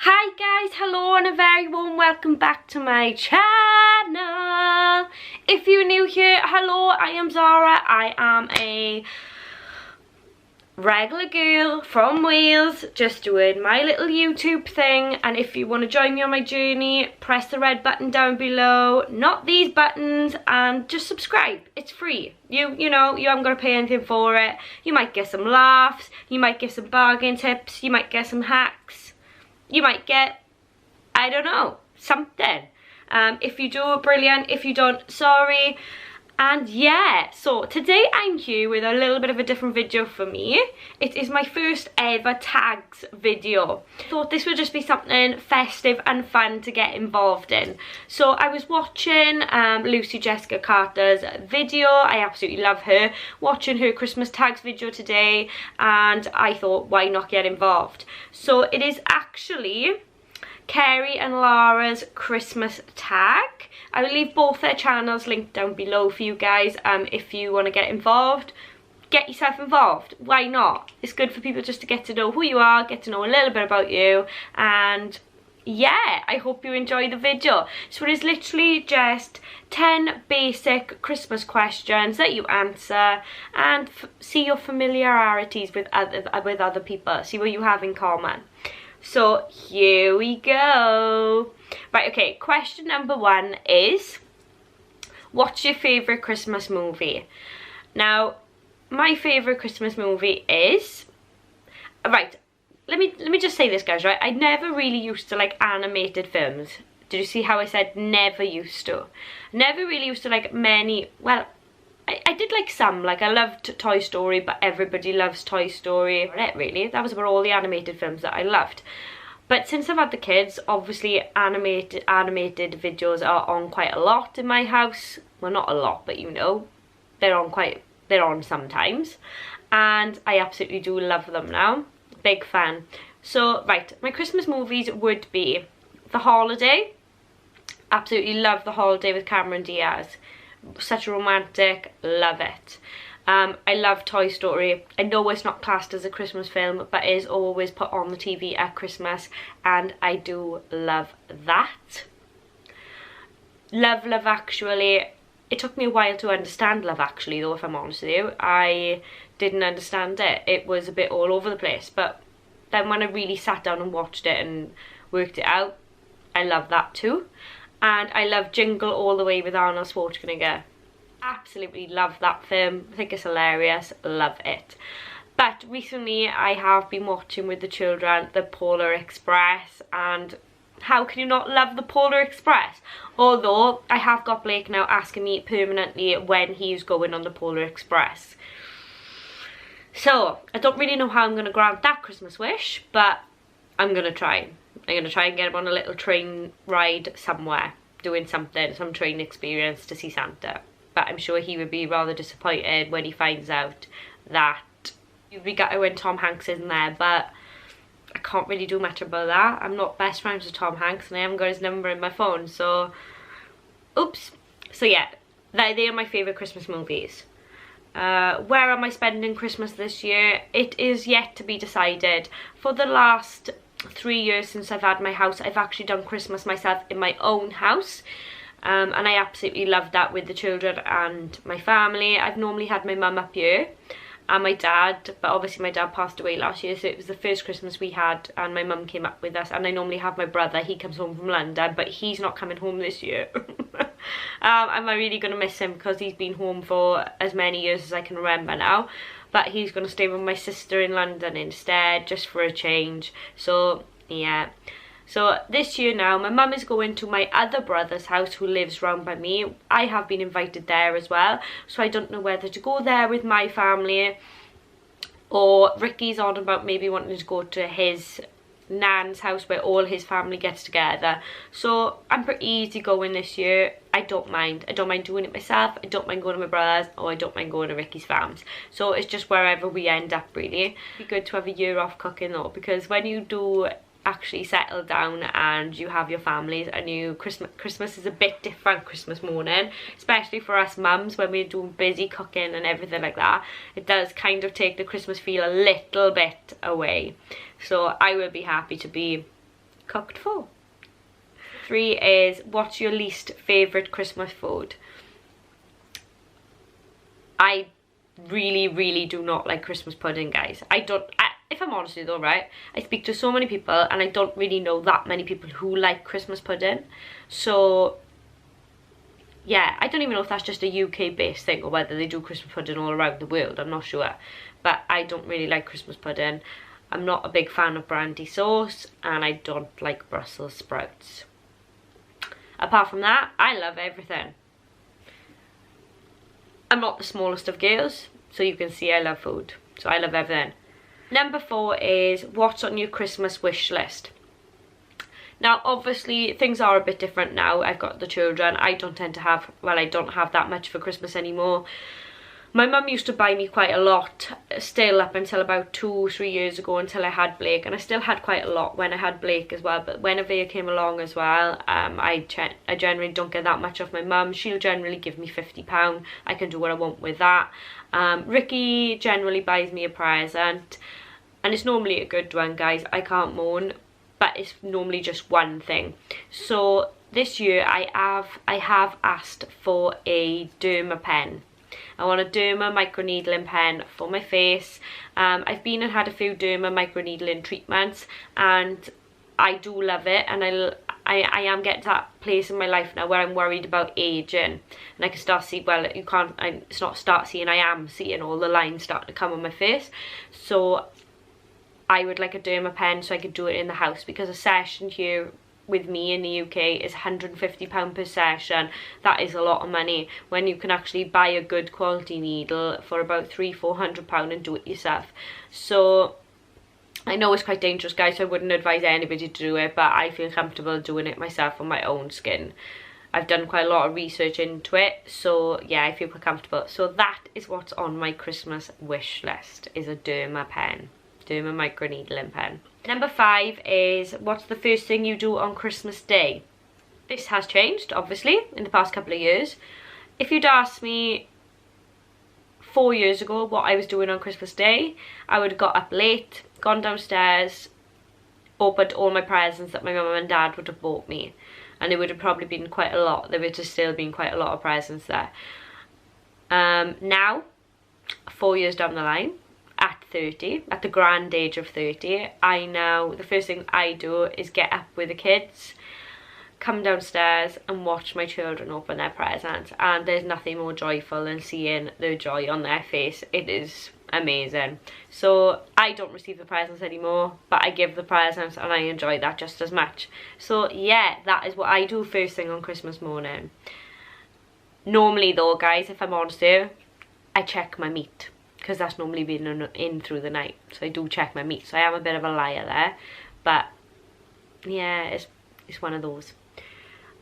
Hi guys, hello and a very warm welcome back to my channel. If you're new here, hello, I am Zara. I am a regular girl from Wales, just doing my little YouTube thing. And if you want to join me on my journey, press the red button down below, not these buttons, and just subscribe. It's free. You know, you haven't got to pay anything for it. You might get some laughs, you might get some bargain tips, you might get some hacks. You might get, I don't know, something. If you do, brilliant. If you don't, sorry. And yeah, so today I'm here with a little bit of a different video for me. It is my first ever tags video. Thought this would just be something festive and fun to get involved in. So I was watching Lucy Jessica Carter's video. I absolutely love her. Watching her Christmas tags video today, and I thought, why not get involved? So it is actually Kerry and Lara's Christmas tag. I will leave both their channels linked down below for you guys. If you want to get involved, get yourself involved. Why not? It's good for people just to get to know who you are, get to know a little bit about you, and yeah, I hope you enjoy the video. So it is literally just 10 basic Christmas questions that you answer and see your familiarities with other people, see what you have in common. So here we go. Right, okay, question number 1 is, what's your favourite Christmas movie? Now, my favourite Christmas movie is, right, let me just say this, guys, right? I never really used to like animated films. Did you see how I said never used to? Never really used to like many, well, I did like some, like I loved Toy Story, but everybody loves Toy Story. Really, that was about all the animated films that I loved. But since I've had the kids, obviously animated videos are on quite a lot in my house. Well, not a lot, but you know, they're on sometimes. And I absolutely do love them now. Big fan. So, right, my Christmas movies would be The Holiday. Absolutely love The Holiday with Cameron Diaz. Such a romantic, love it. I love Toy Story. I know it's not classed as a Christmas film, but it is always put on the TV at Christmas, and I do love that. Love Love Actually. It took me a while to understand Love Actually, though, if I'm honest with you. I didn't understand it. It was a bit all over the place, but then when I really sat down and watched it and worked it out, I love that too. And I love Jingle All the Way with Arnold Schwarzenegger. Absolutely love that film. I think it's hilarious. Love it. But recently I have been watching with the children The Polar Express, and how can you not love The Polar Express? Although I have got Blake now asking me permanently when he's going on The Polar Express. So I don't really know how I'm going to grant that Christmas wish, but I'm going to try. I'm going to try and get him on a little train ride somewhere, doing something, some train experience to see Santa. But I'm sure he would be rather disappointed when he finds out that we got when Tom Hanks isn't there, but I can't really do much about that. I'm not best friends with Tom Hanks and I haven't got his number in my phone, so oops. So yeah, they are my favourite Christmas movies. Where am I spending Christmas this year? It is yet to be decided. For the last 3 years since I've had my house, I've actually done Christmas myself in my own house, and I absolutely loved that with the children and my family. I've normally had my mum up here and my dad, but obviously my dad passed away last year, so it was the first Christmas we had and my mum came up with us. And I normally have my brother, he comes home from London, but he's not coming home this year. I'm really going to miss him because he's been home for as many years as I can remember now. But he's going to stay with my sister in London instead, just for a change. So, yeah. So, this year now, my mum is going to my other brother's house who lives round by me. I have been invited there as well. So, I don't know whether to go there with my family, or Ricky's on about maybe wanting to go to his nan's house where all his family gets together. So I'm pretty easy going this year. I don't mind. I don't mind doing it myself. I don't mind going to my brother's, or I don't mind going to Ricky's fam's. So it's just wherever we end up, really. It'd be good to have a year off cooking though, because when you do actually settle down and you have your families and you Christmas is a bit different Christmas morning, especially for us mums when we're doing busy cooking and everything like that. It does kind of take the Christmas feel a little bit away. So I will be happy to be cooked for. 3 is, what's your least favourite Christmas food? I really do not like Christmas pudding, guys. If I'm honest with you though, right, I speak to so many people and I don't really know that many people who like Christmas pudding. So yeah, I don't even know if that's just a UK based thing or whether they do Christmas pudding all around the world, I'm not sure. But I don't really like Christmas pudding. I'm not a big fan of brandy sauce and I don't like Brussels sprouts. Apart from that, I love everything. I'm not the smallest of girls, so you can see I love food. So I love everything. Number 4 is, what's on your Christmas wish list? Now, obviously, things are a bit different now. I've got the children. I don't tend to have, well, I don't have that much for Christmas anymore. My mum used to buy me quite a lot, still up until about 2-3 years ago, until I had Blake. And I still had quite a lot when I had Blake as well. But whenever he came along as well, I generally don't get that much off my mum. She'll generally give me £50. I can do what I want with that. Ricky generally buys me a present. And it's normally a good one, guys. I can't moan. But it's normally just one thing. So this year I have asked for a derma pen. I want a derma microneedling pen for my face. I've been and had a few derma microneedling treatments and I do love it, and I am getting to that place in my life now where I'm worried about aging and I can start seeing, well, you can't, it's not start seeing, I am seeing all the lines starting to come on my face. So I would like a derma pen so I could do it in the house, because a session here with me in the UK is £150 per session. That is a lot of money when you can actually buy a good quality needle for about £300-400 and do it yourself. So I know it's quite dangerous, guys, so I wouldn't advise anybody to do it, but I feel comfortable doing it myself on my own skin. I've done quite a lot of research into it, so yeah, I feel quite comfortable. So that is what's on my Christmas wish list, is a derma pen, derma microneedling pen. Number 5 is, what's the first thing you do on Christmas Day? This has changed, obviously, in the past couple of years. If you'd asked me 4 years ago what I was doing on Christmas Day, I would have got up late, gone downstairs, opened all my presents that my mum and dad would have bought me. And there would have probably been quite a lot. There would have still been quite a lot of presents there. Now, 4 years down the line, at 30, at the grand age of 30, the first thing I do is get up with the kids, come downstairs and watch my children open their presents, and there's nothing more joyful than seeing the joy on their face. It is amazing. So I don't receive the presents anymore, but I give the presents and I enjoy that just as much. So yeah, that is what I do first thing on Christmas morning. Normally though, guys, if I'm honest here, I check my meat, because that's normally been in through the night. So I do check my meat. So I am a bit of a liar there. But yeah, it's one of those.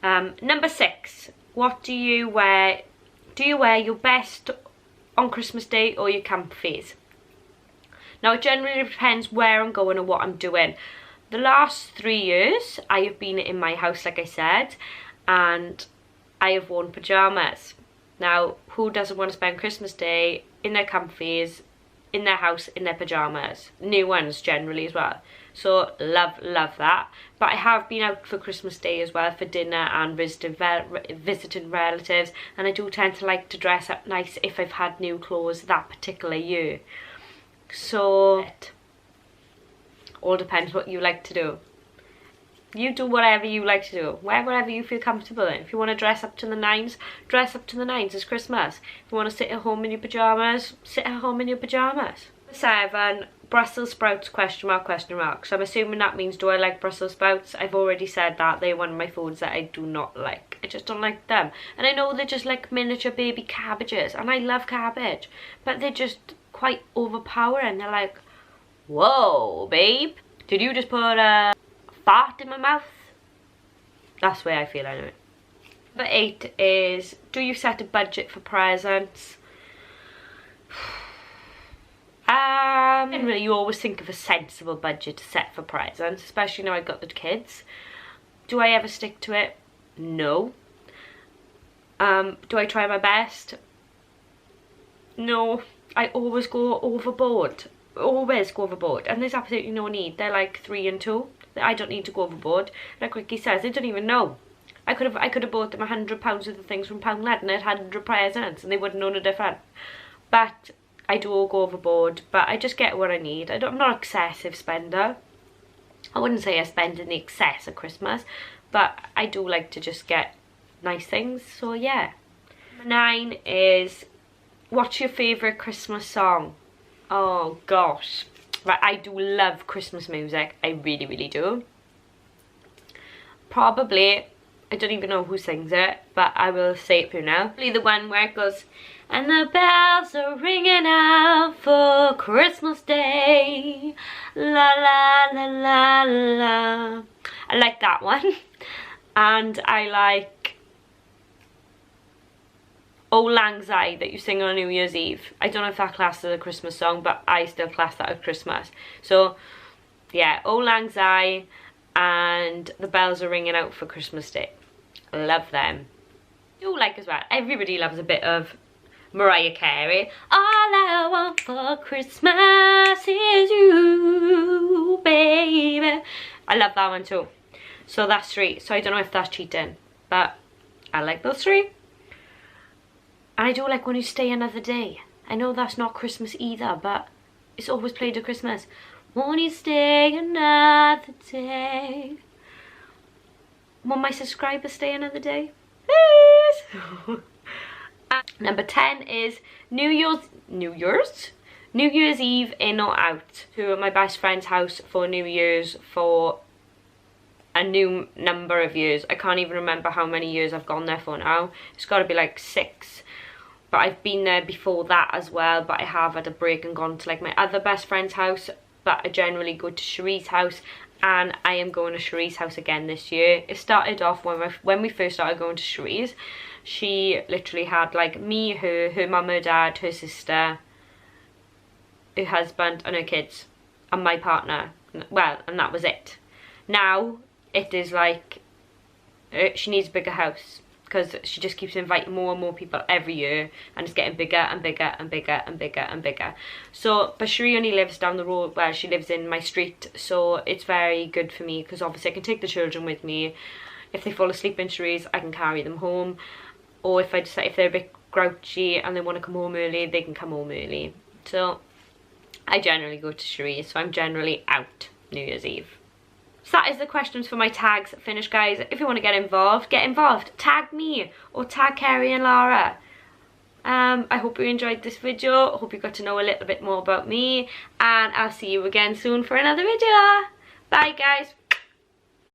Number 6. What do you wear? Do you wear your best on Christmas Day or your comfies? Now it generally depends where I'm going and what I'm doing. The last 3 years I have been in my house, like I said, and I have worn pyjamas. Now, who doesn't want to spend Christmas Day in their comfies, in their house, in their pyjamas? New ones generally as well. So love that. But I have been out for Christmas Day as well, for dinner and visiting relatives, and I do tend to like to dress up nice if I've had new clothes that particular year. So it all depends what you like to do. You do whatever you like to do. Wear whatever you feel comfortable in. If you want to dress up to the nines, dress up to the nines. It's Christmas. If you want to sit at home in your pyjamas, sit at home in your pyjamas. 7. Brussels sprouts, question mark, question mark. So I'm assuming that means, do I like Brussels sprouts? I've already said that. They're one of my foods that I do not like. I just don't like them. And I know they're just like miniature baby cabbages. And I love cabbage. But they're just quite overpowering. They're like, whoa, babe. Did you just put a fart in my mouth? That's the way I feel anyway. Number 8 is, do you set a budget for presents? Generally, you always think of a sensible budget to set for presents, especially now I've got the kids. Do I ever stick to it? No. Do I try my best? No. I always go overboard. Always go overboard. And there's absolutely no need. They're like 3 and 2. I don't need to go overboard. Like Ricky says, they don't even know. I could have bought them £100 worth of things from Poundland and it had 100 presents and they wouldn't know the difference. But I do go overboard, but I just get what I need. I'm not an excessive spender. I wouldn't say I spend in the excess at Christmas, but I do like to just get nice things, so yeah. Number 9 is, what's your favourite Christmas song? Oh gosh. Right, I do love Christmas music. I really, really do. Probably, I don't even know who sings it, but I will say it for you now. Probably the one where it goes, and the bells are ringing out for Christmas Day. La la la la la. I like that one. And I like Auld Lang Syne that you sing on New Year's Eve. I don't know if that classes as a Christmas song, but I still class that as Christmas. So yeah, Auld Lang Syne and the bells are ringing out for Christmas Day. Love them. I do like as well, everybody loves a bit of Mariah Carey. All I want for Christmas is you, baby. I love that one too. So that's 3. So I don't know if that's cheating, but I like those 3. And I do like When You Stay Another Day. I know that's not Christmas either, but it's always played at Christmas. Won't you stay another day? Will my subscribers stay another day? Please! Number 10 is New Year's Eve in or out to my best friend's house for New Year's for a new number of years. I can't even remember how many years I've gone there for now. It's got to be like 6. But I've been there before that as well, but I have had a break and gone to like my other best friend's house. But I generally go to Cherie's house, and I am going to Cherie's house again this year. It started off when we first started going to Cherie's. She literally had like me, her mum, her dad, her sister, her husband and her kids and my partner. Well, and that was it. Now it is like she needs a bigger house because she just keeps inviting more and more people every year, and it's getting bigger and bigger and bigger and bigger and bigger. So, but Cherie only lives down the road. Well, she lives in my street, so it's very good for me because obviously I can take the children with me. If they fall asleep in Cherie's, I can carry them home. Or if they're a bit grouchy and they want to come home early, they can come home early. So I generally go to Cherie's, so I'm generally out New Year's Eve. So that is the questions for my tags finished, guys. If you want to get involved, tag me or tag Kerry and Lara. I hope you enjoyed this video. I hope you got to know a little bit more about me, and I'll see you again soon for another video. Bye guys.